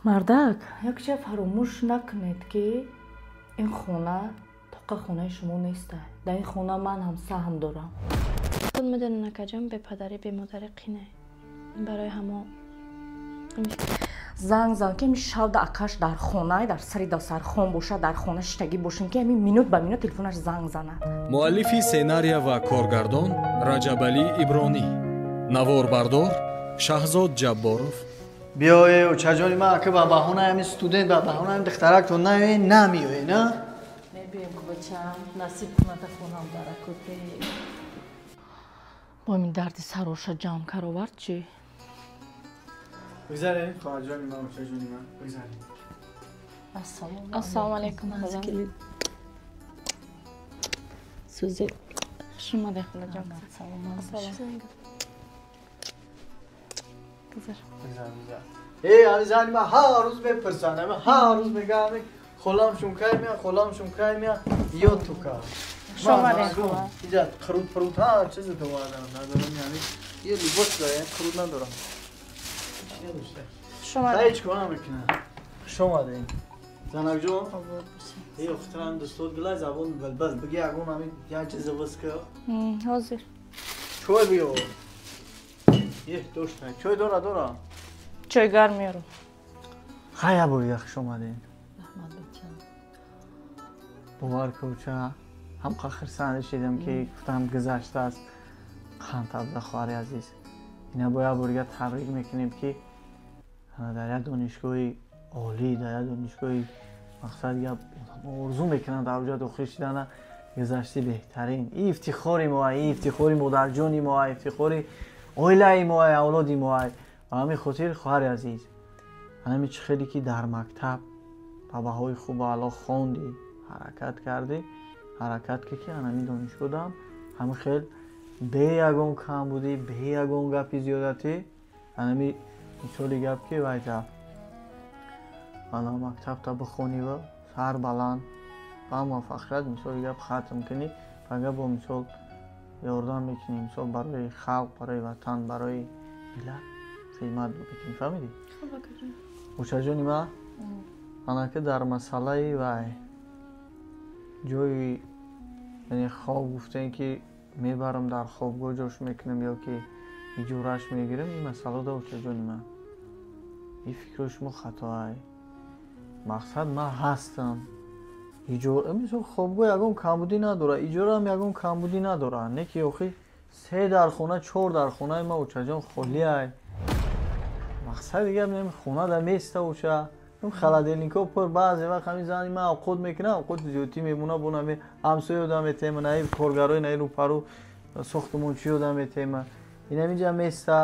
мардак, якча фаромӯш накунед ки ин хона тоқа хонаи шумо нест. дар ин хона ман ҳам саҳм дорам. худ медони накаҷон бепадари бемодари қине барои ҳамо занг зан ки шавда акаш дар хона дар сари дастархон бошад, дар хона шиштагӣ бошем ки минут ба минут телефонаш занг занад. муаллифи сценария ва коргардон Раҷабалӣ Ибронӣ, наворбардор Шаҳзод Ҷабборов. биёе учаҷони ман ака ба баҳонаи ҳамин студент ба баҳонаи ҳамин духтарактон намиёе на мебием бачам насиб кунада хонам баракоте бо ин дарди сароша ҷамъ каровард чи бигзаред хоҳаҷони ман учаҷони ман бигзаред. ассалому алайкум сӯзе хушомаде хӯлаҷон ҳамин зани ман ҳар рӯз мепирсанд ҳар рӯз мегӯянд холам шумкай меяд холам шумкай меяд ёд ту кард иҷа қируд пируд ҳар чизе довардам надорам яъни е либос дорам қируд надорам хайч кунам мекунам хушомадем занакҷон охтирам дӯстот гилай забон балбал биги ягон ҳамин як чизе виска ҳозир чой биёр дошта чой дора чойгар меорам. хая боида хушомадем бовар кӯча ҳам қахирсанд шидам ки гуфтам гузаштааст қантабда хоҳари азиз ина бо як борига табрик мекунем ки дар як донишгоҳи олӣ дар як донишгоҳи мақсад як орзу мекунанд дар оҷа дохил шидана гузашти беҳтарин ин ифтихори моа ин ифтихори модарҷони моа ифтихори оилаи моа авлоди моа ва ҳамин хотир хоҳари азиз ҳамин чӣ хеле ки дар мактаб ба баҳои хубу аъло хонди ҳаракат кардӣ ҳаракат ки ҳамин донишгоҳ дам ҳамин хел бе ягон камбудӣ бе ягон гапи зиёдатӣ ҳамин мисоли гап ки вайта ана мактабта бихонива сар баланд ба муваффақият мисоли гап хатм кунӣ ага бо мисол ёрдам мекунӣ мисол барои халқ барои ватан барои миллат хидмат мекунӣ фаҳмидӣ учаҷони ман анака дар масъалаи вай ҷои яъне хоб гуфтем ки мебарам дар хобгоҳ ҷош мекунам ё ки иҷораш мегирам ин масъалада учаҷони ман ин фикри шумо хатоай мақсад ман ҳастам мисол хобгоҳ ягон камбудӣ надорад иҷораам ягон камбудӣ надорад не ки охи 3 дар хона 4 дар хонаи ман учаҷон холиай мақсад дигар хона да места уча халаделникҳо пур баъзе вақт ҳамин зани ман овқот мекунам овқоти зиёдтӣ мемона бо нами ҳамсоя ёдам метема наи коргарои наи рӯпару сохтумончӣ ёдам метема ин ҳаминҷа места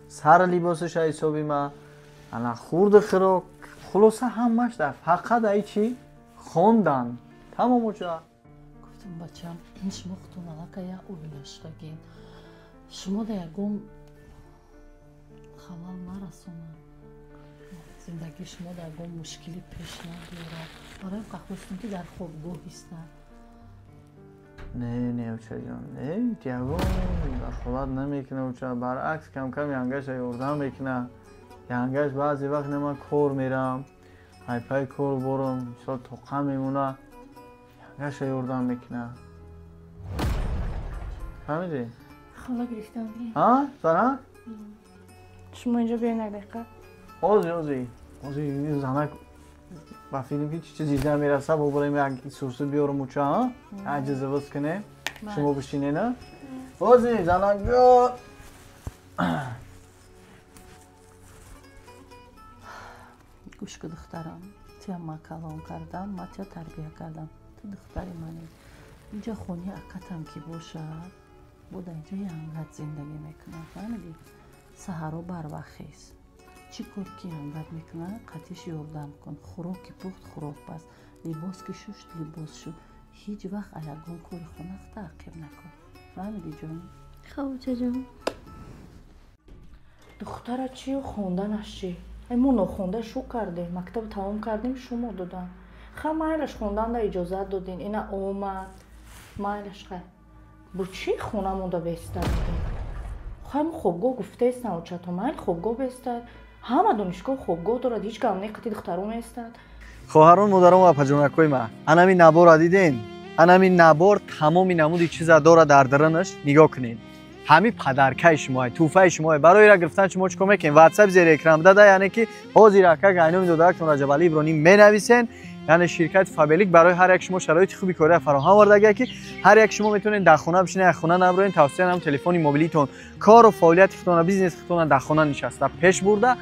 сар либосаша ҳисоби ман ана хурди хирок хулоса ҳамаш дар фақат ай чи хондан тамом уча гуфтам бачам шумо худтон алака як уилаштагин шумо да ягон халал нарасонад зиндагии шумо да ягон мушкилӣ пеш набиёрад барои қахвостон ки дар хобгоҳ истад не учаҷон не ягон дахолат намекуна уча баръакс кам кам янгаша ёрдам мекуна янгаш баъзе вақт не ман кор мерам айпай кор борам мисол тоқа мемона янгаша ёрдам мекуна фаҳмидӣ хола гирифтам занак шумо инҷо биёед як дақиқа ин занак ба филм ки чӣ чизи дида мераса бобурем як сӯсӣ биёрам уча як ҷизе виз кунем шумо бишинена ози занак биёр гӯш ку духтарам тия ман калом кардам ман тия тарбия кардам ту духтари мани инҷа хони акатам ки бошад бода инҷа янгат зиндагӣ мекунад фаҳмидӣ саҳаро барвақт хез чӣ кор ки янгат мекунад қатиш ёрдам кун хӯроки пухт хӯрок пас либос ки шушт либос шуд ҳеҷ вақт ягон кори хона таъқиб накун фаҳмидӣ ҷон хоб учаҷон духтара чи хонданаш чи мо нохонда шу кардем мактаб тамом кардем шумо додам ха майлаш хонданда иҷозат додин ина омад майлаш хай бо чӣ хона монда беста будем хай мо хобгоҳ гуфтаест научато майл хобгоҳ бестад ҳама донишгоҳ хобгоҳ дорад, ҳеҷ гам не қати духтарон нестад. хоҳарон модарон ва паҷонакҳои ма, анами набора диден? анами набор тамоми намуди чиза дора дар даранаш нигоҳ кунед. ҳами падаркаи шумои, туҳфаи шумои. барои ира гирифтан шумо чӣ кор мекунед? WhatsApp зери экран дада, яъне ки ҳозир акак айноми додаактон Раҷабалӣ Ибронӣ менависен. яъне ширкати Фабелик барои ҳар як шумо шароити хуби кория фароҳам вардагия ки ҳар як шумо метавонед дар хона бишинед, аз хона наброен, тавассути ҳам телефони мобилитон кору фаъолияти худтона, бизнеси худтона дар хона нишаста пеш бурда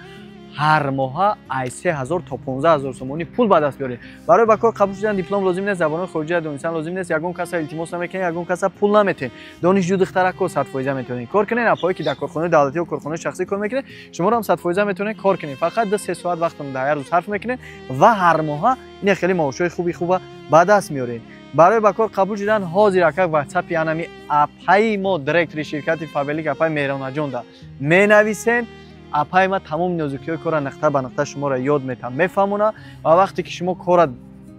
ҳар моҳа ай 3000 то 15000 сомонӣ пул ба даст биёред. барои ба кор қабул шудан диплом лозим нест, забонои хориҷия донистан лозим нест, ягон каса илтимос намекунед, ягон каса пул наметен. донишҷӯ духтара ко 100% метавонед кор кунед, апои ки дар корхонаи давлатӣ ё корхонаи шахсӣ кор мекунед, шуморо ҳам 100% метавонед кор кунед. фақат 2-3 соат вақтон дар рӯз сарф мекунед ва ҳар моҳа ин хеле маошҳои хуба ба даст меоред. барои ба кор қабул шудан ҳозир акак WhatsApp анами апаи мо директори ширкати Фабелик апаи Меҳронаҷон да менависен. апаи ма тамоми нозукиҳои кора нақта ба нақта шуморо ёд метам мефаҳмона ва вақте ки шумо кора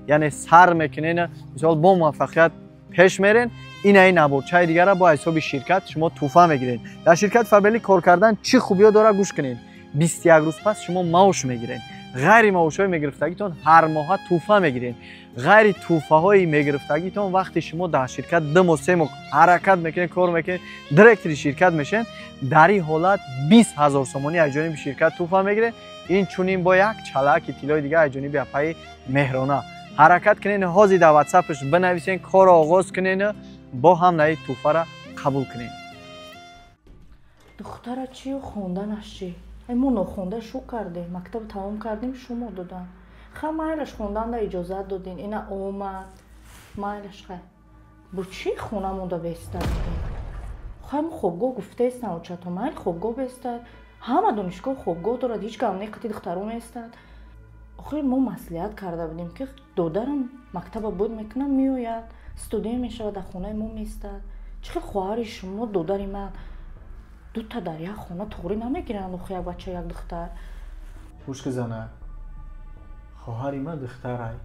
яъне сар мекунед, мисол бо муваффақият пеш мерен, ин наборчаи дигара бо ҳисоби ширкат шумо туҳфа мегиред. дар ширкати Фабелик кор кардан чӣ хубиё дора гӯш кунед. 21 рӯз пас шумо маош мегиред. ғайри маошҳои мегирифтагитон ҳар моҳа туҳфа мегиред. ғайри туҳфаҳои мегирифтагитон вақте шумо дар ширкат 2 моҳ 3 моҳ ҳаракат мекунед, кор мекунед, директори ширкат мешен, дар ин ҳолат 20000 сомонӣ аз ҷониби ширкат туҳфа мегиред. инчунин бо як чалак иттилои дига аз ҷониби апаи Меҳрона ҳаракат кунед, ҳозир дар WhatsApp-аш бинависен, корро оғоз кунед, бо ҳам наи туҳфаро қабул кунед. духтара чӣ хонданаш чӣ? мо нохонда шу кардем, мактаб тамом кардем, шумо додан. ха майлаш хонданда иҷозат додин, ина омад. майлаш хай. бо чӣ хона монда беста додин? хай мо хобгоҳ гуфтест научато, майл хобгоҳ бестад. ҳама донишгоҳ хобгоҳ дорад, ҳеҷ гам не қати духтарон нестад. охир мо маслиҳат карда будем ки додарам мактаба буд мекунам меояд, студент мешавад, дар хонаи мо меистад. чӣ хел хоҳари шумо додари ман дута дар як хона туғрӣ намегиранд, охи як бача як духтар. хушки зана, хоҳари ман духтарай,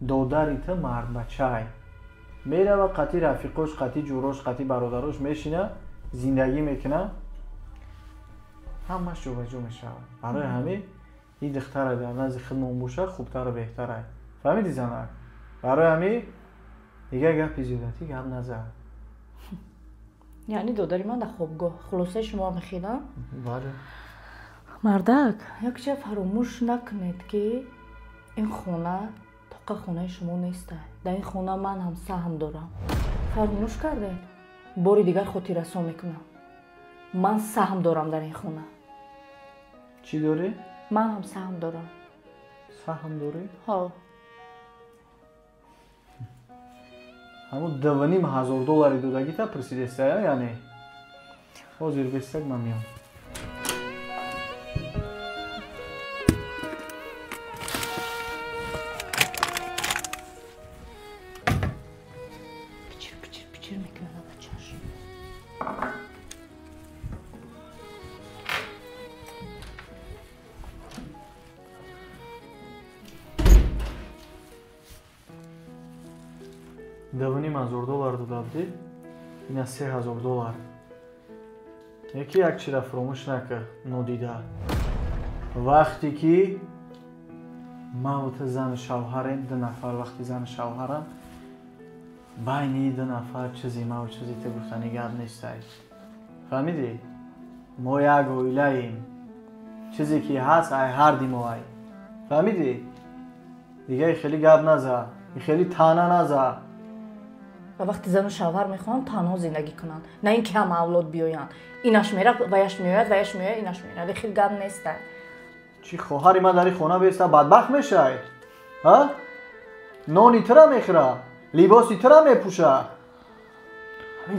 додари ту мардбачай. мерава қати рафиқош, қати ҷӯрош, қати бародарош мешина, зиндагӣ мекуна, ҳамаш ҷобаҷо мешавад. барои ҳамин ин духтара дар назди худмон бошад хубтару беҳтарай. фаҳмиди занак? барои ҳамин дигар гапи зиёдатӣ гап назан. яъни додари ман дар хобгоҳ. хулосаи шумо мехидам? бале. мардак, як чиз фаромӯш накунед ки ин хона тоқа хонаи шумо нест. дар ин хона ман ҳам саҳм дорам. фаромӯш кардед? бори дигар хотиррасон мекунам. ман саҳм дорам дар ин хона. чӣ дорӣ? ман ҳам саҳм дорам. саҳм дорӣ? ҳо. ҳамун $2,500 додагита присидестая, яъне ҳозир бестак ман меом. пичир мекунад бачаш. $2,500 дода будӣ, ина $3,000. яки як чиро фаромӯш накард нодида. вақте ки ман ва ту зану шавҳарем, 2 нафар, вақти зану шавҳарам байни 2 нафар чизи ман ва чизи ту гуфтани гап нестай. фаҳмидӣ? мо як оилаем. чизе ки ҳаст ай ҳарди мо ай. фаҳмидӣ? дига хеле гап наза, хеле таъна наза. ва вақти зану шавҳар мехоҳанд танҳо зиндагӣ кунанд, на ин ки ҳама авлод биёянд. инаш мера ваяш меояд, ваяш меояд, инаш меояд. хел гап нестад. чӣ хоҳари ман дар ин хона беста бадбахт мешай? нони тура мехӯра, либоси тура мепӯша.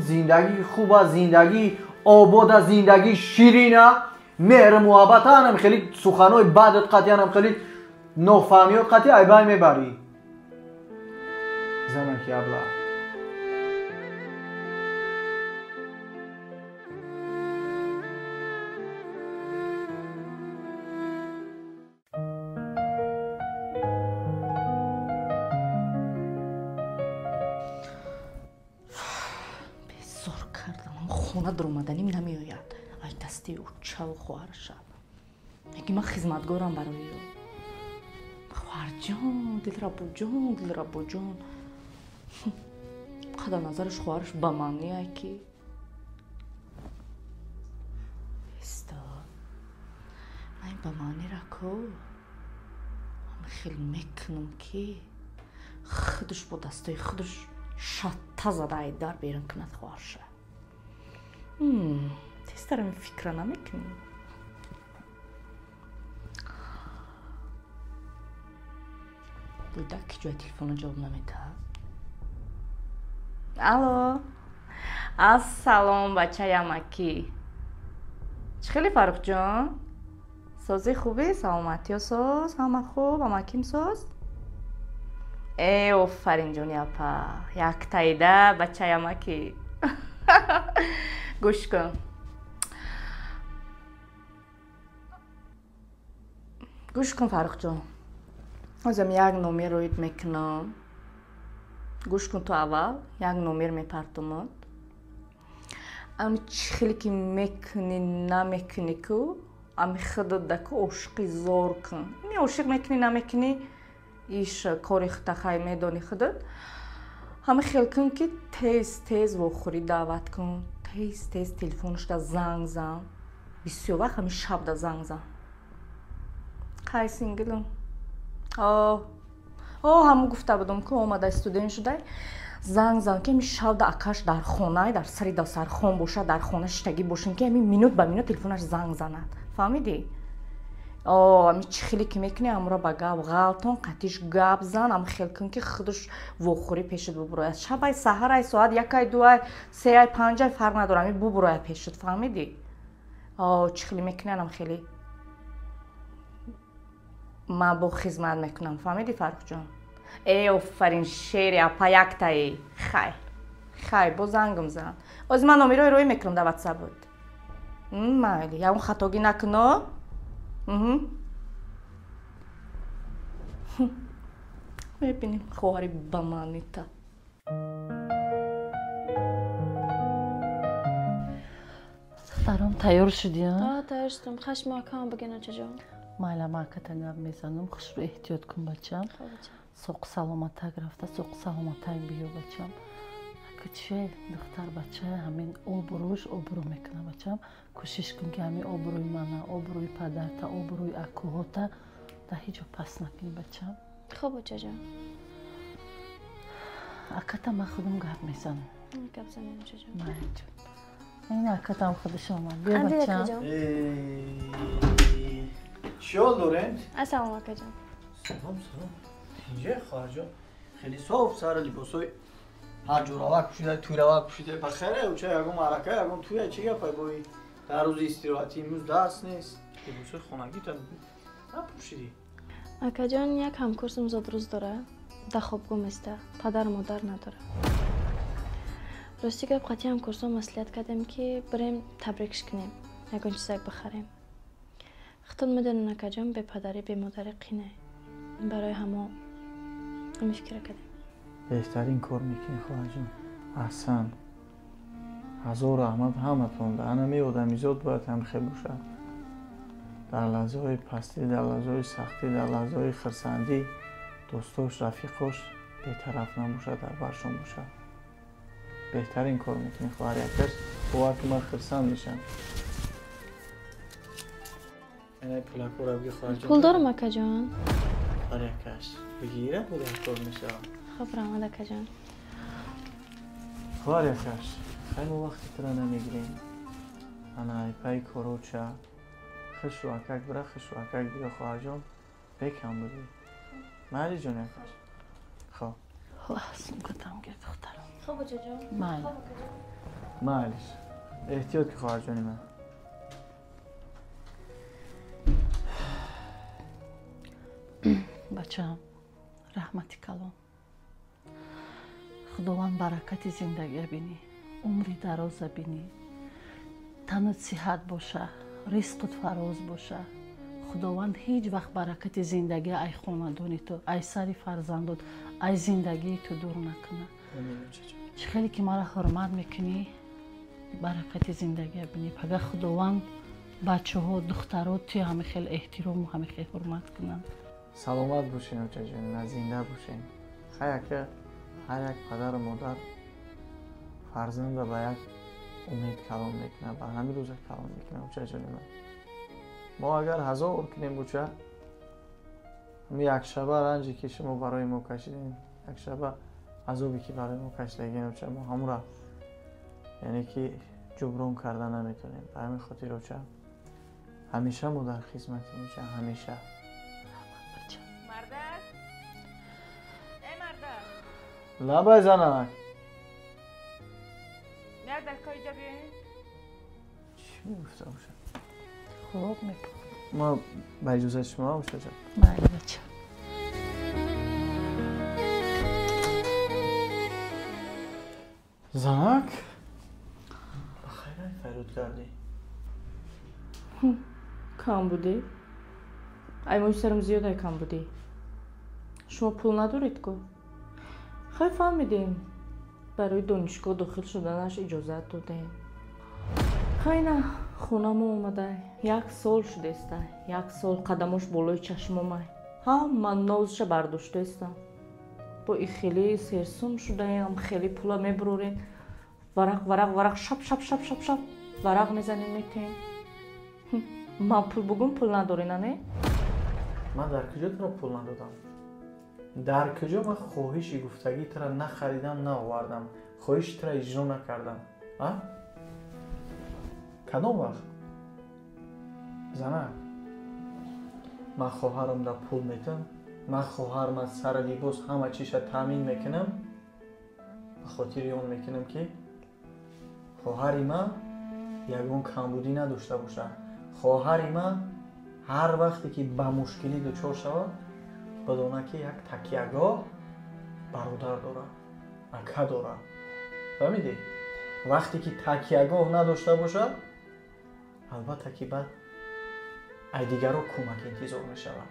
зиндагӣ хуба, зиндагӣ обода, зиндагӣ ширина, меҳру муҳаббата, анам хеле суханои бадат қатъи, анам хеле нофаҳмиёт қатъи ай байн мебарӣ. занаки абла. хона дуромаданим намеояд. ай дасти учаву хоҳарашам. میگی من خدمتگارم برای او. خواهرجان دلربو جان قدر نظرش خواهرش با منیه که استا من با منی را کو من خیلی میکنم که خودش با دستای خودش شتا زده ایدار بیرون کند خواهرشه. تیست دارم این فکر نمیکنی؟ دودک جای تلفن جواب نمیده. الو السلام بچه یمکی چخیلی فرق جان؟ سازی خوبی؟ سلامتی ها ساز؟ همه خوب؟ همه کیم ساز؟ ای آفرین جونی اپا یک تایده بچه یمکی گوش کن فرق جان ازم یک نومیر روید میکنم گوش کن تو اول یک نومیر میپرتمد امی چخیلی که میکنی نمیکنی که امی خودت دکو عشقی زور کن امی عشق میکنی نمیکنی ایش کاری خدا خواهی میدانی خودت همه خیلی کن که تیز وخوری دعوت کن تیز تلفونش دا زنگ زن بسیار وقت همین شب دا زنگ زن خیلی سینگلم همو گفته بودم که اومده استودیون شده زنگ زن که همین شب دا اکاش در خونه در سری دا سرخون باشه در خونه شتگی باشیم که همین مینوت به مینوت تلفونش زنگ زند فهمیدی؟ همین چی خیلی که میکنی امورا با گاب غلطان قطیش گاب زن هم خیلی کن که خودش وخوری پیشت ببروید شب ای سهر ای ساعت یک ای دو ای سه ای پنج ای فرق نداره همین ببروید پیشت فهمیدی؟ چی خیلی میکنی هم خیلی من با خدمت میکنم فهمیدی فرق جان؟ ای آفرین شیری اپا یک تایی خیر با زنگم زن از من نامیرای روی میکنم در واتساپ بود مایلی یا اون خطاگی نکنه میبینیم خواهری با منی تا دخترم تیار شدی ها؟ تیار شدم خشم آکام بگنه چجا؟ مایلا مارکتا گب میزنم خوش رو احتیاط کن بچم سوق سلامتک رفته سوق سلامتک بیو بچم کچه دختر بچه همین آبروش آبرو میکنه بچم کوشش کن که همین آبروی منه آبروی پدرتا آبروی اکوهاتا در هیچ پس نکنی بچم خوب بچه جان اکتا من خودم گب میزنم گب زنم چه جان مای جون این اکتا هم خودش آمد بیا بچم چیال دارند؟ السلام اکا جان سلام اینجا خواهر جان خیلی صاف سر لباسای هر جور آوه کشیده توی روه کشیده بخیره او چه یکم عرکه یکم توی چه گفت بایی در روز استراحتی امروز دست نیست لباسای خونگی تا نپوشیدی اکا جان یک همکورسم زاد روز داره در خوابگاه میسته پدر و مادر نداره راستی گفت قطعی همکورسا مسئولیت کردیم که بریم تبریکش کنیم یکان چیزک بخریم خودت میدونن اکا جان به پدری به مادری قینه برای همه فکر کردیم بهترین کار میکنی خواهر جان احسن هزار رحمت همتون در همه آدمیزاد باید هم خیلی باشه در لحظه های پستی در لحظه های سختی در لحظه های خرسندی دوستاش رفیقاش بی‌طرف نباشه در برشون باشه بهترین کار میکنی خواهر یکش با که من خرسند میشم اینه پولکو رو بگی خواهر جان پول دارم اکا جان خواهر یکش بگیره بودم کار میشه خب رحمت اکا جان خواهر یکش خیلی وقتی ترا نمیگیریم انا ای پای کارو چه خش و اکک بره خش و اکک دیگه خواهر جان بکم بودی مالی جون یکش خب لحظم کتم گه دخترم خوب بچه جان مالی مالیش احتیاط که خواهر جانی من بچم رحمتی کلام خداوند برکت زندگی بینی عمری دراز بینی تنت صحت باشه رزقت فراز باشه خداوند هیچ وقت برکت زندگی ای خاندان تو ای سری فرزندات ای زندگی تو دور نکنه چه خیلی که مرا حرمت میکنی برکت زندگی بینی پگه خداوند бачаҳо духтаро ту ҳаме хел эҳтирому ҳаме хел ҳурмат кунанд. саломат бошен учаҷон, зинда бошен. хаяка ҳар як падару модар фарзанда ба як умед калон мекунад, ба ҳамин рӯза калон мекунад. учаҷони ман, мо агар ҳазор кунем уча, ҳамин якшаба ранҷе ки шумо барои мо кашидем, якшаба азобе ки барои мо кашидагин уча, мо ҳамура яъне ки ҷуброн карда наметонем. ба ҳамин хотир уча ҳамеша мо дар хизматим уча, ҳамеша. Мардак? Мардак? лабай занак. Мардак, иҷо биёед? чӣ мегуфта боша? хуб мекун. мо ба иҷозати шумо ушаҷон. майли бача. занак бахайрай файруд кардӣ. Кам будӣ? Аймои сарам зиёдай кам будӣ. Шумо пул надоред ку? Хай фаҳмидем. Барои донишгоҳ дохил шуданаш иҷозат додем. Хай на хонамо омадай. 1 сол шудеста. 1 сол қадамош болои чашмомай. Ҳама нозша бардоштаестам. бо и хеле серсум шудаем, хеле пула мебурорем. Варақ шап варақ мезанем метем. Ман пул бугум пул надорина, не? ман дар куҷо туро пул надодам? дар куҷо ман хоҳиши гуфтагӣ туро нахаридам, наовардам, хоҳиши туро иҷро накардам? кадом вақт? занак, ман хоҳарамро пул метам, ман хоҳарма сара либос ҳама чиша таъмин мекунам. ба хотири он мекунам ки хоҳари ман ягон камбудӣ надошта бошад. хоҳари ман ҳар вақте ки ба мушкилӣ дучор шавад, бадона ки як такягоҳ бародар дорад, ака дорад. фаҳмидӣ? вақте ки такягоҳ надошта бошад, албатта ки баъд ай дигаро кӯмак интизор мешавад,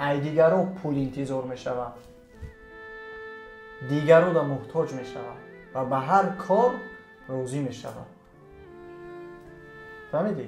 ай дигаро пул интизор мешавад, дигарода муҳтоҷ мешавад ва ба ҳар кор розӣ мешавад. фаҳмидӣ?